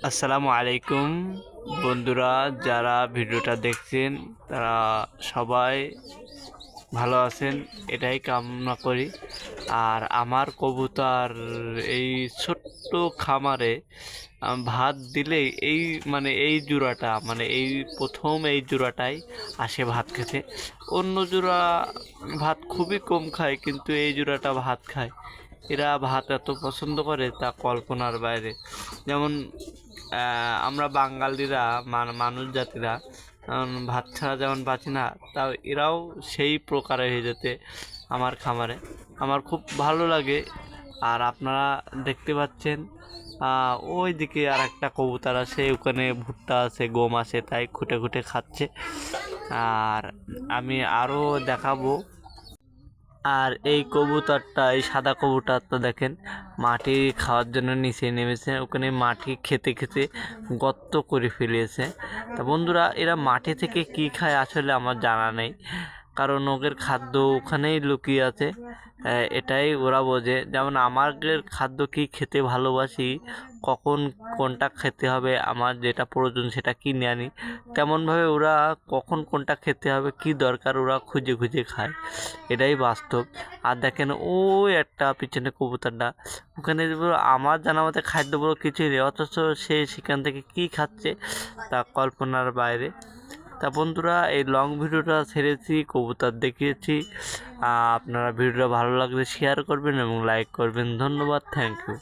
আসসালামু আলাইকুম বন্ধুরা, যারা ভিডিওটা দেখছেন তারা সবাই ভালো আছেন এটাই কামনা করি। আর আমার কবুতর এই ছোট্ট খামারে ভাত দিলেই এই জোড়াটা এই প্রথম এই জোড়াটাই আসে ভাত খেতে। অন্য জোড়া ভাত খুবই কম খায়, কিন্তু এই জোড়াটা ভাত খায়। এরা ভাত এত পছন্দ করে তা কল্পনার বাইরে। যেমন আমরা বাঙালিরা মানুষ জাতিরা ভাত ছাড়া যেমন বাঁচি না, তাও এরাও সেই প্রকারে হয়ে যেতে আমার খামারে আমার খুব ভালো লাগে। আর আপনারা দেখতে পাচ্ছেন ওই দিকে আর একটা কবুতর আছে, ওখানে ভুট্টা আছে, গম আছে, তাই খুঁটে খুঁটে খাচ্ছে। আর আমি আরও দেখাবো। আর এই কবুতরটা, এই সাদা কবুতরটা দেখেন মাটি খাওয়ার জন্য নিচে নেমেছে, ওখানে মাটি খেতে খেতে গর্ত করে ফেলেছে। তা বন্ধুরা, এরা মাটি থেকে কি খায় আসলে আমার জানা নেই, কারণ ওদের খাদ্য ওখানেই লুকিয়ে আছে। এটাই ওরা বোঝে। যেমন আমাদের খাদ্য কি খেতে ভালোবাসি, কখন কোনটা খেতে হবে, আমার যেটা প্রয়োজন সেটা কিনে আনি, তেমনভাবে ওরা কখন কোনটা খেতে হবে, কি দরকার, ওরা খুঁজে খুঁজে খায়। এটাই বাস্তব। আর দেখেন ওই একটা পিছনে কবুতরটা, ওখানে আমার জানা মতে খাদ্য বলে কিছুই নেই, অথচ সে সেখান থেকে কী খাচ্ছে তা কল্পনার বাইরে। তা বন্ধুরা, এই লং ভিডিওটা ছেড়েছি, কবুতর দেখিয়েছি। আপনারা ভিডিওটা ভালো লাগলে শেয়ার করবেন এবং লাইক করবেন। ধন্যবাদ, থ্যাংক ইউ।